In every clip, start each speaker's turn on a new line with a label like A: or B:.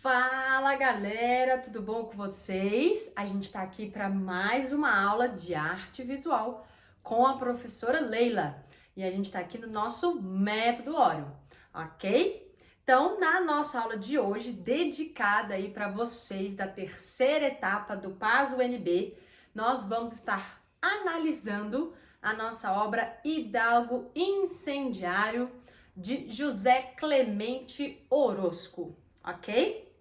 A: Fala galera, tudo bom com vocês? A gente está aqui para mais uma aula de arte visual com a professora Leila e a gente está aqui no nosso método Oreo, ok? Então, na nossa aula de hoje, dedicada aí para vocês da terceira etapa do PAS UNB, nós vamos estar analisando a nossa obra Hidalgo Incendiário de José Clemente Orozco, ok?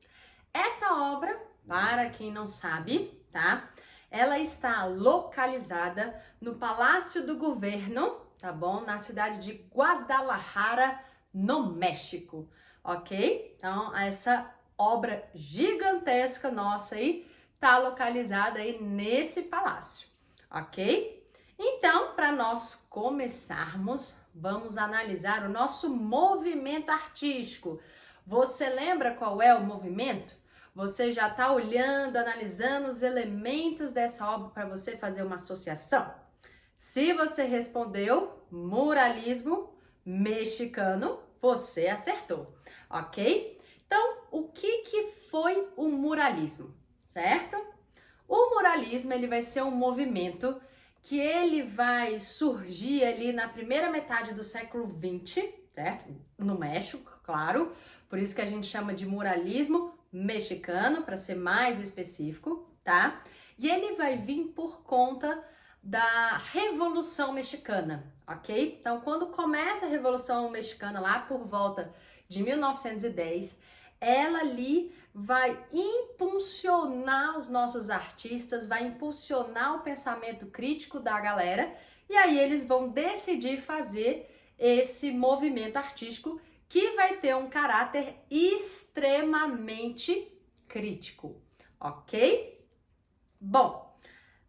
A: Essa obra, para quem não sabe, tá? Ela está localizada no Palácio do Governo, tá bom? Na cidade de Guadalajara, no México, ok? Então, essa obra gigantesca nossa aí tá localizada aí nesse palácio, ok? Então, para nós começarmos, vamos analisar o nosso movimento artístico. Você lembra qual é o movimento? Você já está olhando, analisando os elementos dessa obra para você fazer uma associação? Se você respondeu muralismo mexicano, você acertou, ok? Então, o que foi o muralismo, certo? O muralismo ele vai ser um movimento que ele vai surgir ali na primeira metade do século XX, certo? No México, claro. Por isso que a gente chama de muralismo mexicano, para ser mais específico, tá? E ele vai vir por conta da Revolução Mexicana, ok? Então, quando começa a Revolução Mexicana, lá por volta de 1910, ela ali vai impulsionar os nossos artistas, vai impulsionar o pensamento crítico da galera, e aí eles vão decidir fazer esse movimento artístico que vai ter um caráter extremamente crítico, ok? Bom,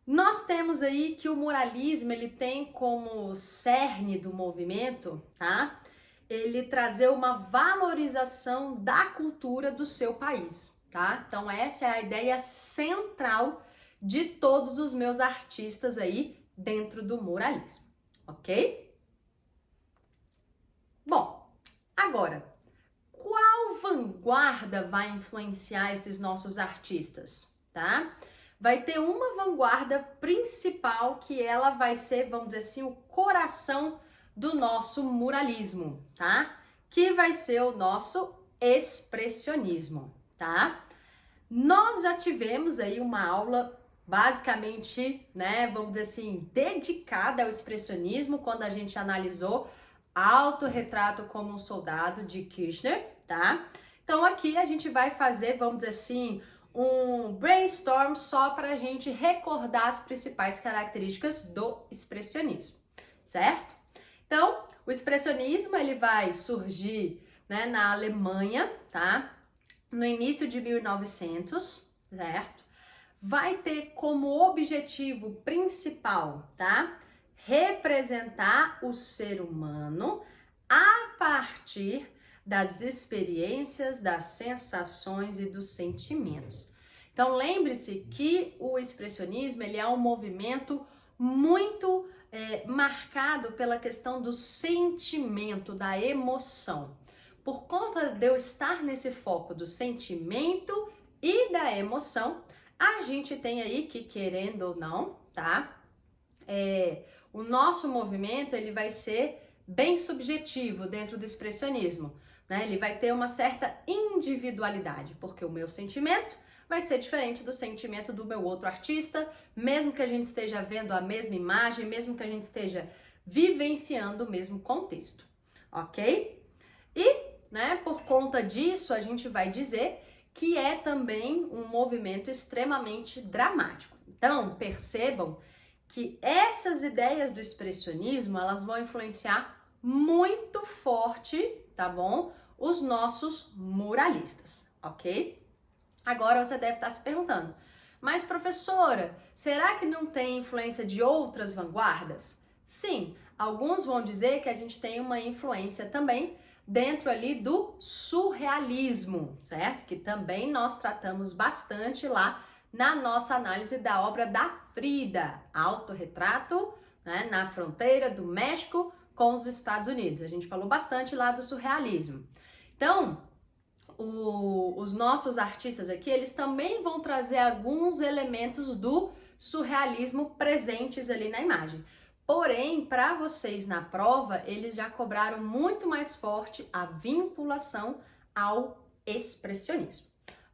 A: nós temos aí que o muralismo, ele tem como cerne do movimento, tá? Ele trazer uma valorização da cultura do seu país, tá? Então essa é a ideia central de todos os meus artistas aí dentro do muralismo, ok? Bom, agora, qual vanguarda vai influenciar esses nossos artistas, tá? Vai ter uma vanguarda principal que ela vai ser, vamos dizer assim, o coração do nosso muralismo, tá? Que vai ser o nosso expressionismo, tá? Nós já tivemos aí uma aula basicamente, né, vamos dizer assim, dedicada ao expressionismo quando a gente analisou Autorretrato como um Soldado de Kirchner, tá? Então aqui a gente vai fazer, vamos dizer assim, um brainstorm só para a gente recordar as principais características do expressionismo, certo? Então, o expressionismo ele vai surgir, né, na Alemanha, tá? No início de 1900, certo? Vai ter como objetivo principal, tá? Representar o ser humano a partir das experiências, das sensações e dos sentimentos. Então lembre-se que o expressionismo ele é um movimento muito marcado pela questão do sentimento, da emoção. Por conta de eu estar nesse foco do sentimento e da emoção, a gente tem aí que, querendo ou não, tá? O nosso movimento ele vai ser bem subjetivo dentro do expressionismo, né? Ele vai ter uma certa individualidade, porque o meu sentimento vai ser diferente do sentimento do meu outro artista, mesmo que a gente esteja vendo a mesma imagem, mesmo que a gente esteja vivenciando o mesmo contexto, ok? E, né, por conta disso, a gente vai dizer que é também um movimento extremamente dramático. Então, percebam que essas ideias do expressionismo, elas vão influenciar muito forte, tá bom? Os nossos muralistas, ok? Agora você deve estar se perguntando, mas professora, será que não tem influência de outras vanguardas? Sim, alguns vão dizer que a gente tem uma influência também dentro ali do surrealismo, certo? Que também nós tratamos bastante lá na nossa análise da obra da Frida, Autorretrato, né, na fronteira do México com os Estados Unidos. A gente falou bastante lá do surrealismo. Então, os nossos artistas aqui, eles também vão trazer alguns elementos do surrealismo presentes ali na imagem. Porém, para vocês na prova, eles já cobraram muito mais forte a vinculação ao expressionismo,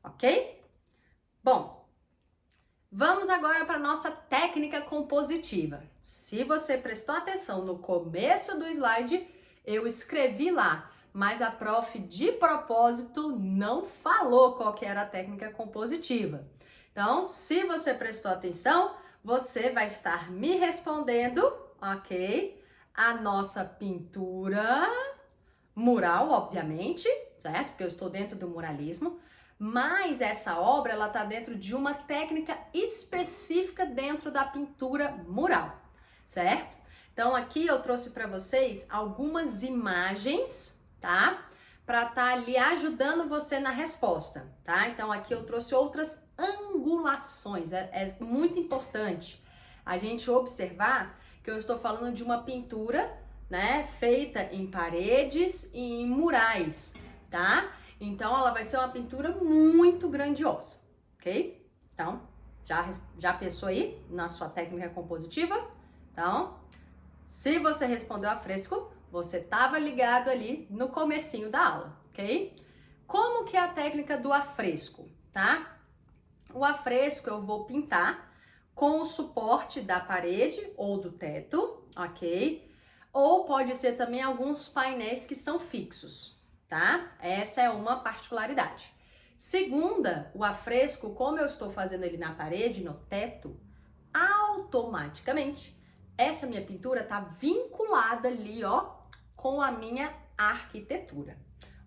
A: ok? Bom, vamos agora para a nossa técnica compositiva. Se você prestou atenção no começo do slide, eu escrevi lá, mas a prof de propósito não falou qual que era a técnica compositiva. Então, se você prestou atenção, você vai estar me respondendo, ok? A nossa pintura mural, obviamente, certo? Porque eu estou dentro do muralismo, mas essa obra, ela tá dentro de uma técnica específica dentro da pintura mural, certo? Então, aqui eu trouxe para vocês algumas imagens, tá? Para estar ali ajudando você na resposta, tá? Então, aqui eu trouxe outras angulações. É muito importante a gente observar que eu estou falando de uma pintura, né, feita em paredes e em murais, tá? Então, ela vai ser uma pintura muito grandiosa, ok? Então, já pensou aí na sua técnica compositiva? Então, se você respondeu a fresco, você estava ligado ali no comecinho da aula, ok? Como que é a técnica do afresco, tá? O afresco eu vou pintar com o suporte da parede ou do teto, ok? Ou pode ser também alguns painéis que são fixos, tá? Essa é uma particularidade. Segunda, o afresco, como eu estou fazendo ele na parede, no teto, automaticamente essa minha pintura tá vinculada ali, ó, com a minha arquitetura,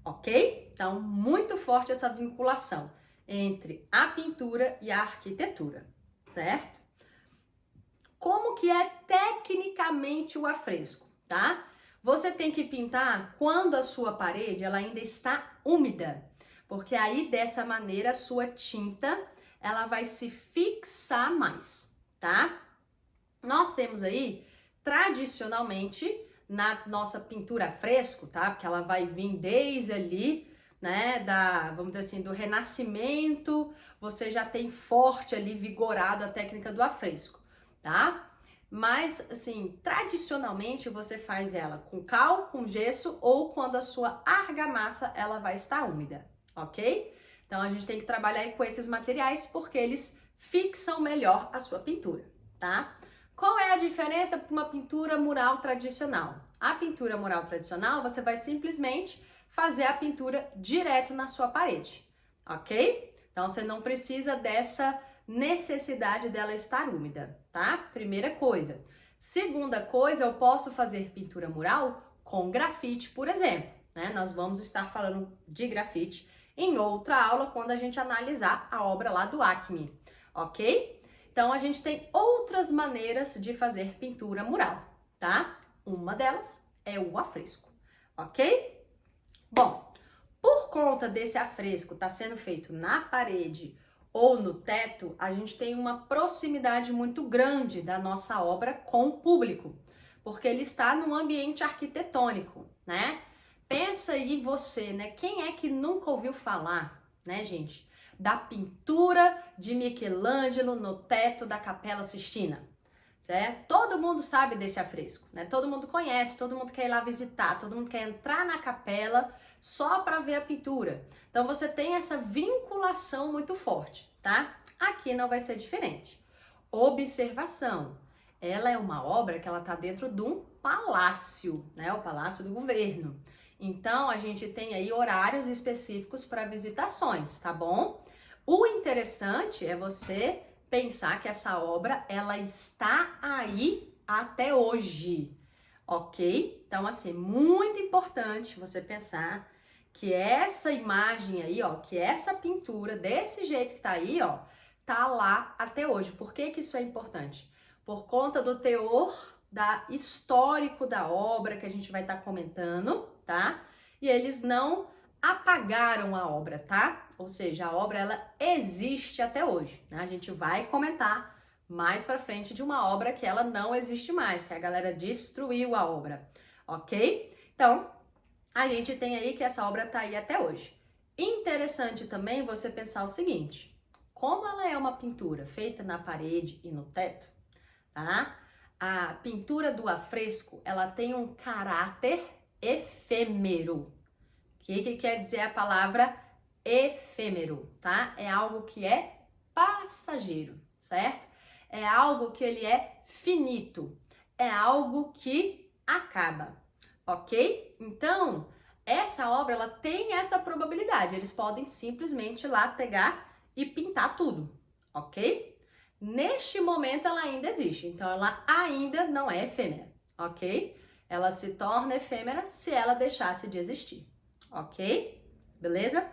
A: ok? Então, muito forte essa vinculação entre a pintura e a arquitetura, certo? Como que é tecnicamente o afresco, tá? Você tem que pintar quando a sua parede ela ainda está úmida, porque aí dessa maneira a sua tinta ela vai se fixar mais, tá? Nós temos aí, tradicionalmente, na nossa pintura a fresco, tá? Porque ela vai vir desde ali, né, vamos dizer assim, do Renascimento, você já tem forte ali, vigorado a técnica do afresco, tá? Mas, assim, tradicionalmente você faz ela com cal, com gesso ou quando a sua argamassa, ela vai estar úmida, ok? Então, a gente tem que trabalhar aí com esses materiais porque eles fixam melhor a sua pintura, tá? Qual é a diferença para uma pintura mural tradicional? A pintura mural tradicional, você vai simplesmente fazer a pintura direto na sua parede, ok? Então, você não precisa dessa necessidade dela estar úmida, tá? Primeira coisa. Segunda coisa, eu posso fazer pintura mural com grafite, por exemplo, né? Nós vamos estar falando de grafite em outra aula quando a gente analisar a obra lá do Acme, ok? Então, a gente tem outras maneiras de fazer pintura mural, tá? Uma delas é o afresco, ok? Bom, por conta desse afresco estar sendo feito na parede ou no teto, a gente tem uma proximidade muito grande da nossa obra com o público, porque ele está num ambiente arquitetônico, né? Pensa aí você, né? Quem é que nunca ouviu falar, né, gente, da pintura de Michelangelo no teto da Capela Sistina, certo? Todo mundo sabe desse afresco, né? Todo mundo conhece, todo mundo quer ir lá visitar, todo mundo quer entrar na capela só para ver a pintura. Então você tem essa vinculação muito forte, tá? Aqui não vai ser diferente. Observação. Ela é uma obra que ela tá dentro de um palácio, né? O Palácio do Governo. Então a gente tem aí horários específicos para visitações, tá bom? O interessante é você pensar que essa obra, ela está aí até hoje, ok? Então, assim, muito importante você pensar que essa imagem aí, ó, que essa pintura, desse jeito que tá aí, ó, tá lá até hoje. Por que que isso é importante? Por conta do teor histórico da obra que a gente vai estar comentando, tá? E eles não apagaram a obra, tá? Ou seja, a obra ela existe até hoje, né? A gente vai comentar mais pra frente de uma obra que ela não existe mais, que a galera destruiu a obra, ok? Então, a gente tem aí que essa obra tá aí até hoje. Interessante também você pensar o seguinte, como ela é uma pintura feita na parede e no teto, tá? A pintura do afresco, ela tem um caráter efêmero. O que quer dizer a palavra efêmero, tá? É algo que é passageiro, certo? É algo que ele é finito, é algo que acaba, ok? Então, essa obra, ela tem essa probabilidade, eles podem simplesmente ir lá pegar e pintar tudo, ok? Neste momento, ela ainda existe, então ela ainda não é efêmera, ok? Ela se torna efêmera se ela deixasse de existir, ok? Beleza?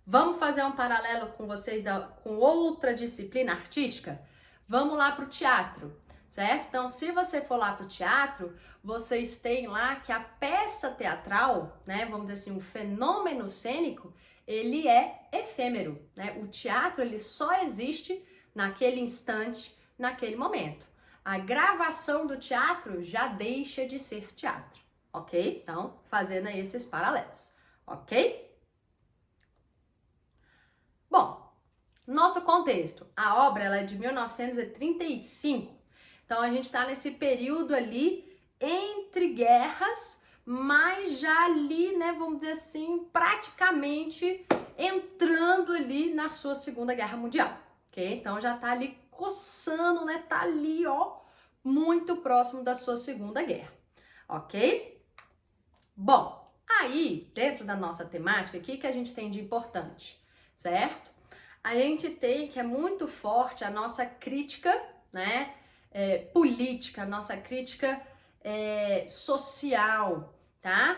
A: Vamos fazer um paralelo com vocês com outra disciplina artística? Vamos lá para o teatro, certo? Então, se você for lá para o teatro, vocês têm lá que a peça teatral, né, vamos dizer assim, um fenômeno cênico, ele é efêmero, né? O teatro, ele só existe naquele instante, naquele momento. A gravação do teatro já deixa de ser teatro, ok? Então, fazendo aí esses paralelos, ok? Bom, nosso contexto, a obra ela é de 1935, então a gente está nesse período ali entre guerras, mas já ali, né, vamos dizer assim, praticamente entrando ali na sua Segunda Guerra Mundial, ok? Então já tá ali coçando, né, tá ali, ó, muito próximo da sua Segunda Guerra, ok? Bom, aí, dentro da nossa temática, o que a gente tem de importante, certo? A gente tem que é muito forte a nossa crítica, né, política, a nossa crítica social, tá?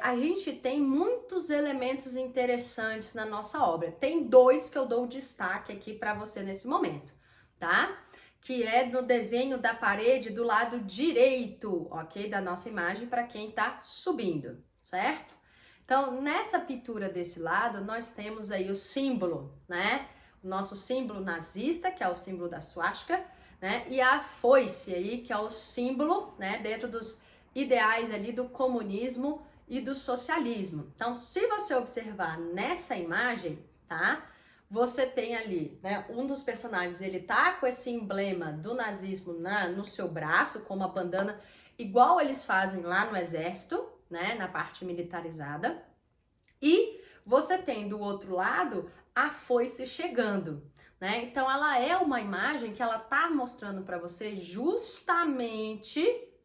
A: A gente tem muitos elementos interessantes na nossa obra. Tem dois que eu dou destaque aqui para você nesse momento, tá? Que é no desenho da parede do lado direito, ok? Da nossa imagem para quem tá subindo, certo? Então, nessa pintura desse lado, nós temos aí o símbolo, né? O nosso símbolo nazista, que é o símbolo da swastika, né? E a foice aí, que é o símbolo, né? Dentro dos ideais ali do comunismo e do socialismo. Então, se você observar nessa imagem, tá? Você tem ali, né? Um dos personagens, ele tá com esse emblema do nazismo no seu braço, com uma bandana, igual eles fazem lá no exército, né, na parte militarizada, e você tem do outro lado a foice chegando, né? Então ela é uma imagem que ela tá mostrando para você justamente,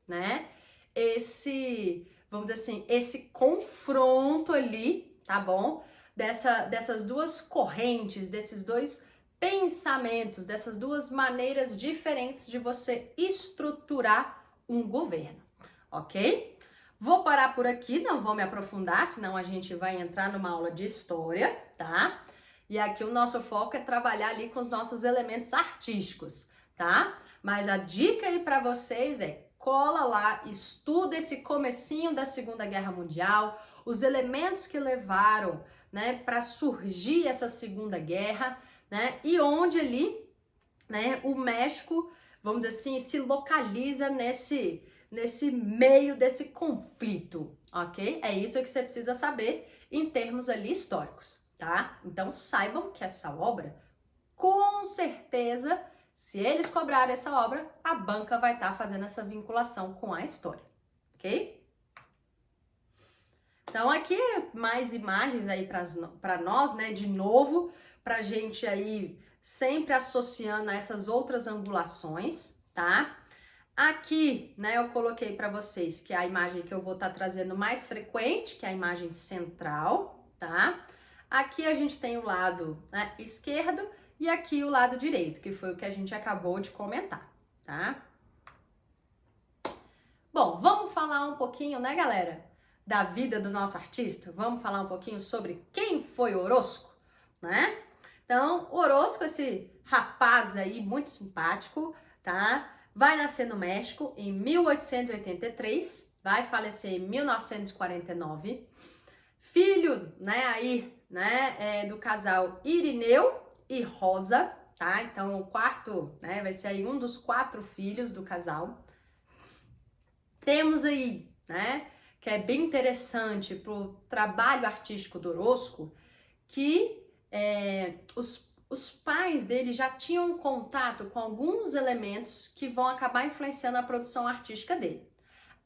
A: né, esse, vamos dizer assim, esse confronto ali, tá bom? Dessas duas correntes, desses dois pensamentos, dessas duas maneiras diferentes de você estruturar um governo, ok? Vou parar por aqui, não vou me aprofundar, senão a gente vai entrar numa aula de história, tá? E aqui o nosso foco é trabalhar ali com os nossos elementos artísticos, tá? Mas a dica aí para vocês é cola lá, estuda esse comecinho da Segunda Guerra Mundial, os elementos que levaram, né, para surgir essa Segunda Guerra, né? E onde ali, né, o México, vamos dizer assim, se localiza nesse meio desse conflito, ok? É isso que você precisa saber em termos ali históricos, tá? Então saibam que essa obra, com certeza, se eles cobrarem essa obra, a banca vai estar fazendo essa vinculação com a história, ok? Então aqui mais imagens aí para nós, né? De novo, pra gente aí sempre associando a essas outras angulações, tá? Aqui, né, eu coloquei para vocês que é a imagem que eu vou estar trazendo mais frequente, que é a imagem central, tá? Aqui a gente tem o lado, né, esquerdo e aqui o lado direito, que foi o que a gente acabou de comentar, tá? Bom, vamos falar um pouquinho, né, galera, da vida do nosso artista? Vamos falar um pouquinho sobre quem foi Orosco, né? Então, Orosco, esse rapaz aí muito simpático, tá? Vai nascer no México em 1883, vai falecer em 1949. Filho, né, aí, né, do casal Irineu e Rosa, tá? Então, o quarto, né, vai ser aí um dos 4 filhos do casal. Temos aí, né, que é bem interessante pro trabalho artístico do Orosco, que os pais dele já tinham contato com alguns elementos que vão acabar influenciando a produção artística dele.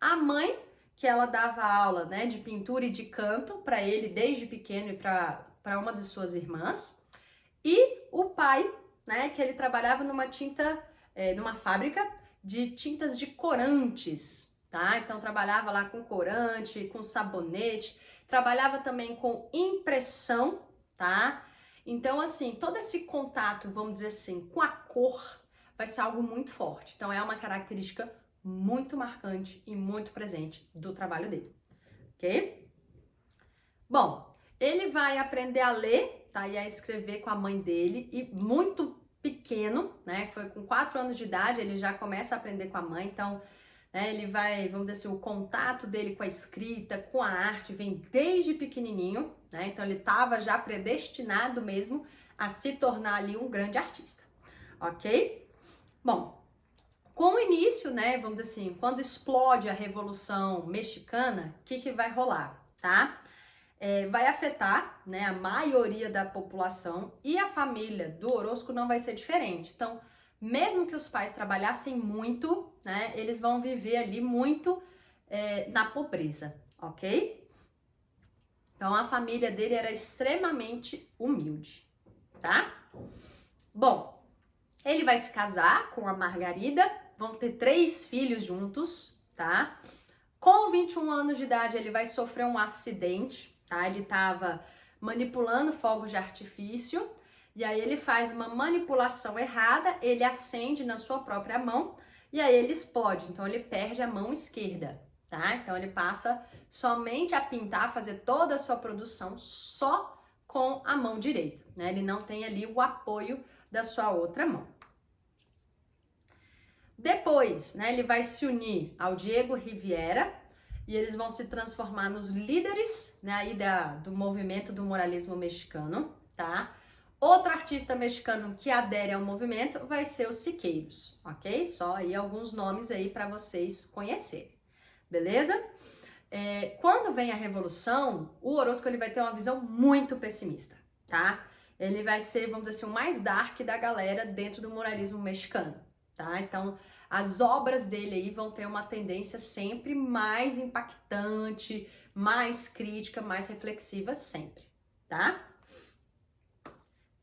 A: A mãe, que ela dava aula, né, de pintura e de canto para ele desde pequeno e para uma de suas irmãs. E o pai, né, que ele trabalhava numa fábrica de tintas de corantes, tá? Então trabalhava lá com corante, com sabonete, trabalhava também com impressão, tá? Então, assim, todo esse contato, vamos dizer assim, com a cor vai ser algo muito forte. Então, é uma característica muito marcante e muito presente do trabalho dele, ok? Bom, ele vai aprender a ler, tá? E a escrever com a mãe dele, e muito pequeno, né? Foi com 4 anos de idade, ele já começa a aprender com a mãe, então, né, ele vai, vamos dizer assim, o contato dele com a escrita, com a arte, vem desde pequenininho, né? Então, ele estava já predestinado mesmo a se tornar ali um grande artista, ok? Bom, com o início, né, vamos dizer assim, quando explode a Revolução Mexicana, o que vai rolar, tá? Vai afetar, né, a maioria da população, e a família do Orozco não vai ser diferente. Então, mesmo que os pais trabalhassem muito, né, eles vão viver ali muito na pobreza, ok? Então, a família dele era extremamente humilde, tá? Bom, ele vai se casar com a Margarida, vão ter 3 filhos juntos, tá? Com 21 anos de idade, ele vai sofrer um acidente, tá? Ele estava manipulando fogos de artifício, e aí ele faz uma manipulação errada, ele acende na sua própria mão, e aí ele explode, então ele perde a mão esquerda, tá? Então ele passa somente a pintar, fazer toda a sua produção só com a mão direita, né? Ele não tem ali o apoio da sua outra mão. Depois, né, ele vai se unir ao Diego Rivera e eles vão se transformar nos líderes, né, aí do movimento do muralismo mexicano, tá? Outro artista mexicano que adere ao movimento vai ser o Siqueiros, ok? Só aí alguns nomes aí para vocês conhecerem, beleza? Quando vem a Revolução, o Orozco ele vai ter uma visão muito pessimista, tá? Ele vai ser, vamos dizer assim, o mais dark da galera dentro do muralismo mexicano, tá? Então, as obras dele aí vão ter uma tendência sempre mais impactante, mais crítica, mais reflexiva sempre, tá?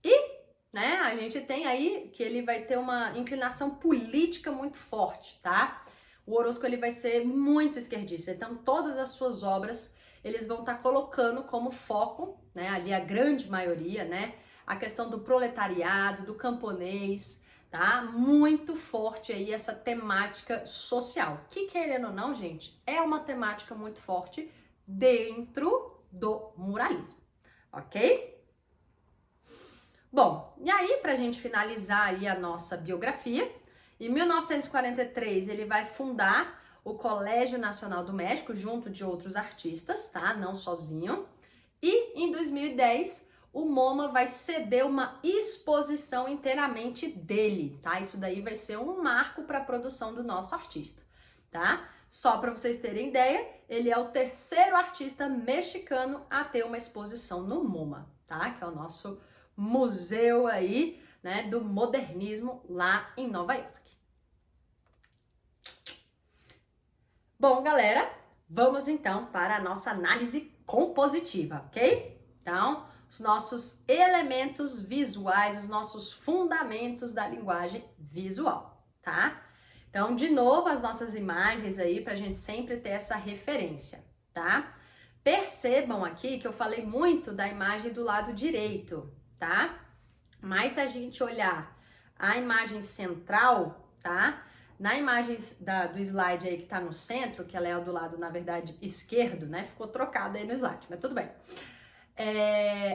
A: E, né, a gente tem aí que ele vai ter uma inclinação política muito forte, tá? O Orozco ele vai ser muito esquerdista, então todas as suas obras eles vão estar colocando como foco, né, ali a grande maioria, né, a questão do proletariado, do camponês, tá? Muito forte aí essa temática social, que querendo ou não, gente, é uma temática muito forte dentro do muralismo, ok? Bom, e aí pra gente finalizar aí a nossa biografia, em 1943 ele vai fundar o Colégio Nacional do México junto de outros artistas, tá? Não sozinho. E em 2010 o MoMA vai ceder uma exposição inteiramente dele, tá? Isso daí vai ser um marco para a produção do nosso artista, tá? Só para vocês terem ideia, ele é o 3º artista mexicano a ter uma exposição no MoMA, tá? Que é o nosso museu aí, né, do modernismo lá em Nova York. Bom, galera, vamos então para a nossa análise compositiva, ok? Então, os nossos elementos visuais, os nossos fundamentos da linguagem visual, tá? Então, de novo, as nossas imagens aí para a gente sempre ter essa referência, tá? Percebam aqui que eu falei muito da imagem do lado direito, tá? Mas se a gente olhar a imagem central, tá? Na imagem do slide aí que tá no centro, que ela é do lado, na verdade, esquerdo, né? Ficou trocada aí no slide, mas tudo bem.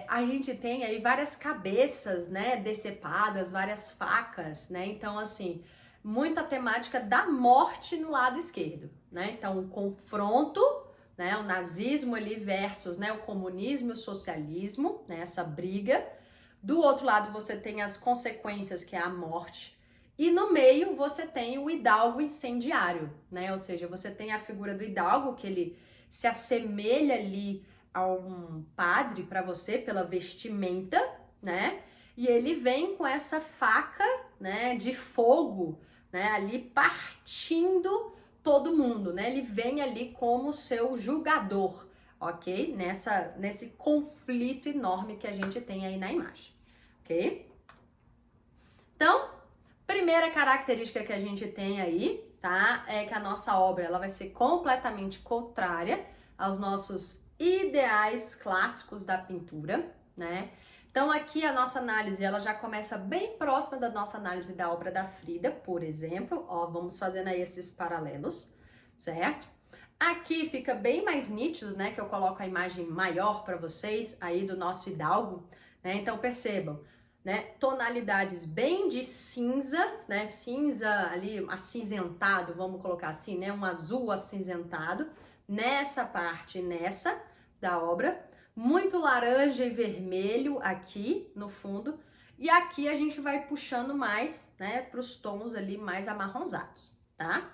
A: A gente tem aí várias cabeças, né? Decepadas, várias facas, né? Então, assim, muita temática da morte no lado esquerdo, né? Então, o confronto, né? O nazismo ali versus, né? O comunismo e o socialismo, né? Essa briga. Do outro lado, você tem as consequências, que é a morte. E no meio, você tem o hidalgo incendiário, né? Ou seja, você tem a figura do hidalgo, que ele se assemelha ali a um padre para você pela vestimenta, né? E ele vem com essa faca, né, de fogo, né, ali partindo todo mundo, né? Ele vem ali como seu julgador, ok? Nesse conflito enorme que a gente tem aí na imagem, ok? Então, primeira característica que a gente tem aí, tá? É que a nossa obra ela vai ser completamente contrária aos nossos ideais clássicos da pintura, né? Então aqui a nossa análise ela já começa bem próxima da nossa análise da obra da Frida, por exemplo. Ó, vamos fazendo aí esses paralelos, certo? Aqui fica bem mais nítido, né? Que eu coloco a imagem maior para vocês aí do nosso hidalgo, né? Então percebam, né? Tonalidades bem de cinza, né? Cinza ali acinzentado, vamos colocar assim, né? Um azul acinzentado nessa parte, nessa da obra. Muito laranja e vermelho aqui no fundo. E aqui a gente vai puxando mais, né, para os tons ali mais amarronzados, tá?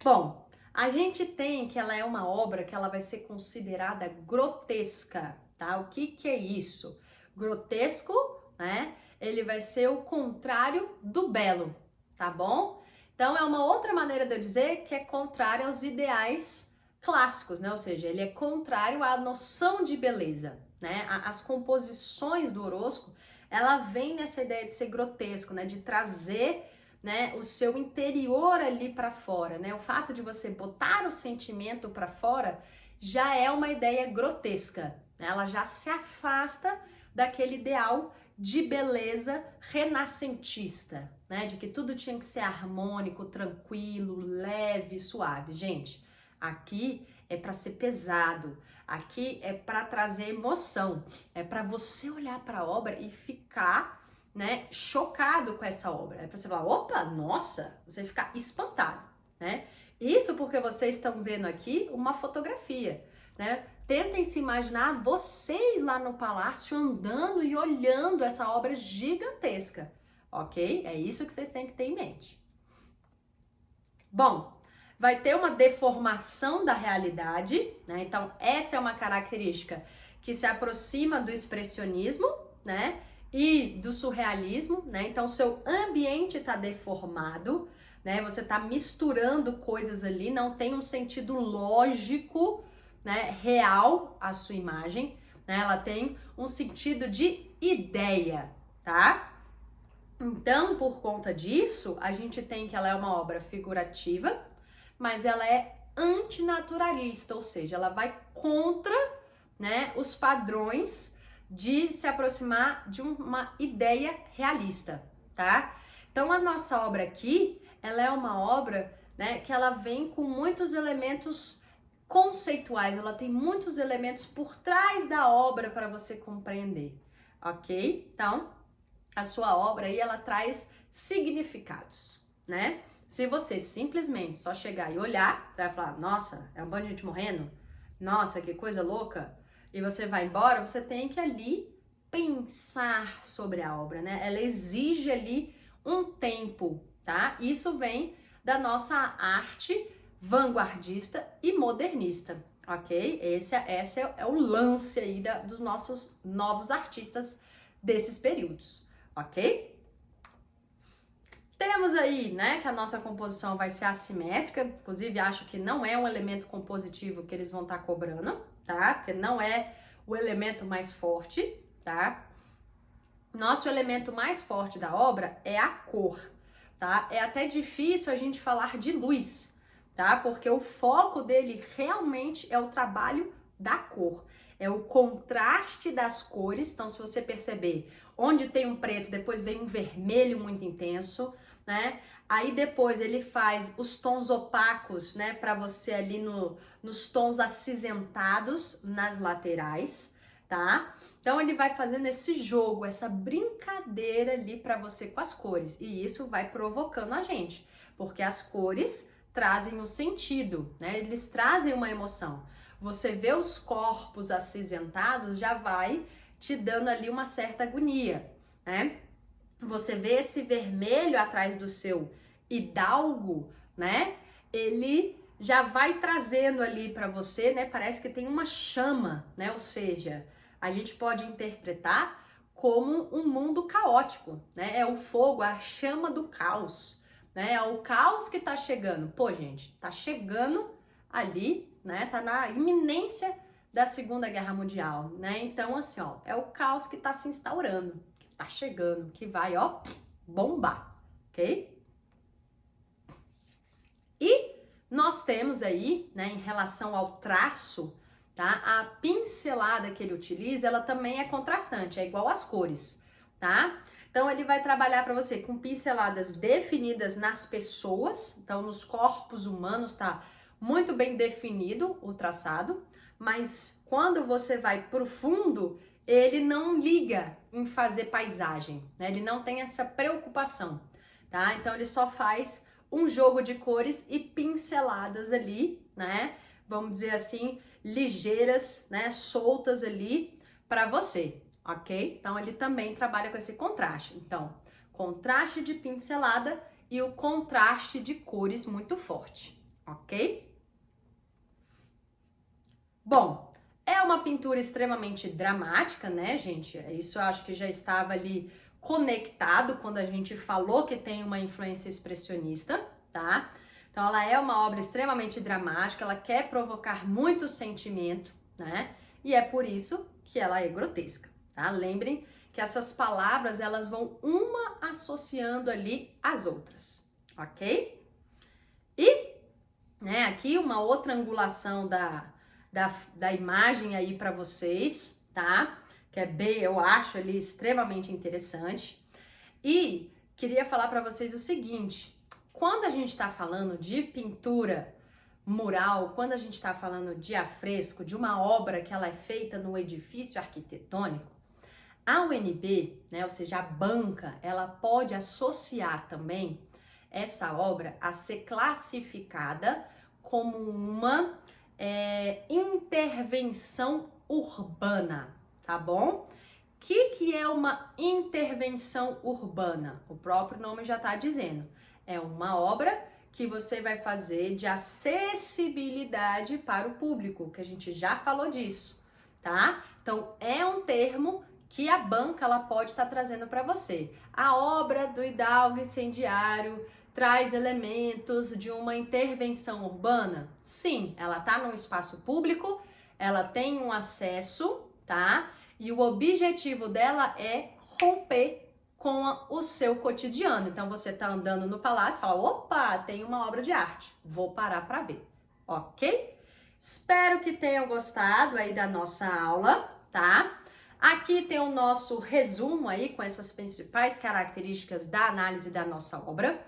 A: Bom, a gente tem que ela é uma obra que ela vai ser considerada grotesca, tá? O que que é isso? Grotesco, né? Ele vai ser o contrário do belo, tá bom? Então é uma outra maneira de eu dizer que é contrário aos ideais clássicos, né? Ou seja, ele é contrário à noção de beleza, né? As composições do horóscopo, ela vem nessa ideia de ser grotesco, né? De trazer, né, o seu interior ali para fora, né? O fato de você botar o sentimento para fora já é uma ideia grotesca, né? Ela já se afasta daquele ideal de beleza renascentista, né? De que tudo tinha que ser harmônico, tranquilo, leve, suave. Gente, aqui é para ser pesado, aqui é para trazer emoção, é para você olhar para a obra e ficar, né, chocado com essa obra. É para você falar, opa, nossa, você ficar espantado, né? Isso porque vocês estão vendo aqui uma fotografia, né? Tentem se imaginar vocês lá no palácio andando e olhando essa obra gigantesca, ok? É isso que vocês têm que ter em mente. Bom, vai ter uma deformação da realidade, né? Então, essa é uma característica que se aproxima do expressionismo, né? E do surrealismo, né? Então, seu ambiente está deformado, né? Você está misturando coisas ali, não tem um sentido lógico, né? Real a sua imagem, né? Ela tem um sentido de ideia, tá? Então, por conta disso, a gente tem que ela é uma obra figurativa, mas ela é antinaturalista, ou seja, ela vai contra, né, os padrões de se aproximar de uma ideia realista, tá? Então, a nossa obra aqui, ela é uma obra, né, que ela vem com muitos elementos conceituais, ela tem muitos elementos por trás da obra para você compreender, ok? Então, a sua obra aí, ela traz significados, né? Se você simplesmente só chegar e olhar, você vai falar, nossa, é um bando de gente morrendo, nossa, que coisa louca, e você vai embora, você tem que ali pensar sobre a obra, né? Ela exige ali um tempo, tá? Isso vem da nossa arte vanguardista e modernista, ok? Esse é o lance aí dos nossos novos artistas desses períodos, ok? Temos aí, né, que a nossa composição vai ser assimétrica, inclusive acho que não é um elemento compositivo que eles vão estar cobrando, tá? Porque não é o elemento mais forte, tá? Nosso elemento mais forte da obra é a cor, tá? É até difícil a gente falar de luz, tá? Porque o foco dele realmente é o trabalho da cor. É o contraste das cores, então se você perceber, onde tem um preto, depois vem um vermelho muito intenso, né? Aí depois ele faz os tons opacos, né, para você ali nos tons acinzentados nas laterais, tá? Então ele vai fazendo esse jogo, essa brincadeira ali para você com as cores, e isso vai provocando a gente, porque as cores trazem um sentido, né? Eles trazem uma emoção. Você vê os corpos acinzentados, já vai te dando ali uma certa agonia, né? Você vê esse vermelho atrás do seu hidalgo, né? Ele já vai trazendo ali para você, né? Parece que tem uma chama, né? Ou seja, a gente pode interpretar como um mundo caótico, né? É o fogo, a chama do caos, né? É o caos que tá chegando. Pô, gente, tá chegando ali, né? Tá na iminência da Segunda Guerra Mundial, né? Então, assim, ó, é o caos que tá se instaurando, que tá chegando, que vai, ó, bombar, ok? E nós temos aí, né, em relação ao traço, tá? A pincelada que ele utiliza, ela também é contrastante, é igual às cores, tá? Então ele vai trabalhar para você com pinceladas definidas nas pessoas, então nos corpos humanos tá muito bem definido o traçado, mas quando você vai pro fundo, ele não liga em fazer paisagem, né? Ele não tem essa preocupação, tá? Então ele só faz um jogo de cores e pinceladas ali, né? Vamos dizer assim, ligeiras, né? Soltas ali para você, ok? Então ele também trabalha com esse contraste. Então, contraste de pincelada e o contraste de cores muito forte, ok? Bom, é uma pintura extremamente dramática, né, gente? Isso eu acho que já estava ali conectado quando a gente falou que tem uma influência expressionista, tá? Então ela é uma obra extremamente dramática, ela quer provocar muito sentimento, né? E é por isso que ela é grotesca, tá? Lembrem que essas palavras, elas vão uma associando ali as outras, ok? E, né, aqui uma outra angulação da imagem aí para vocês, tá? Que é bem, eu acho ali extremamente interessante. E queria falar para vocês o seguinte, quando a gente está falando de pintura mural, quando a gente está falando de afresco, de uma obra que ela é feita no edifício arquitetônico, a UNB, né, ou seja, a banca, ela pode associar também essa obra a ser classificada como uma intervenção urbana, tá bom? O que é uma intervenção urbana? O próprio nome já está dizendo. É uma obra que você vai fazer de acessibilidade para o público, que a gente já falou disso, tá? Então, é um termo que a banca ela pode estar trazendo para você. A obra do Hidalgo Incendiário traz elementos de uma intervenção urbana? Sim, ela está num espaço público, ela tem um acesso, tá? E o objetivo dela é romper com o seu cotidiano. Então você tá andando no palácio e fala, opa, tem uma obra de arte, vou parar para ver, ok? Espero que tenham gostado aí da nossa aula, tá? Aqui tem o nosso resumo aí com essas principais características da análise da nossa obra.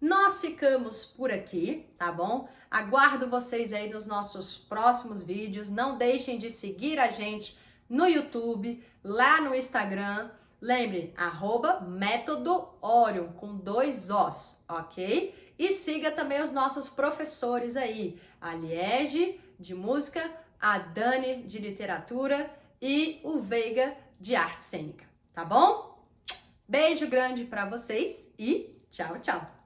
A: Nós ficamos por aqui, tá bom? Aguardo vocês aí nos nossos próximos vídeos. Não deixem de seguir a gente no YouTube, lá no Instagram. Lembre, @método Orion, com 2 Os, ok? E siga também os nossos professores aí, a Liege, de música, a Dani, de literatura e o Veiga, de arte cênica, tá bom? Beijo grande para vocês e tchau, tchau!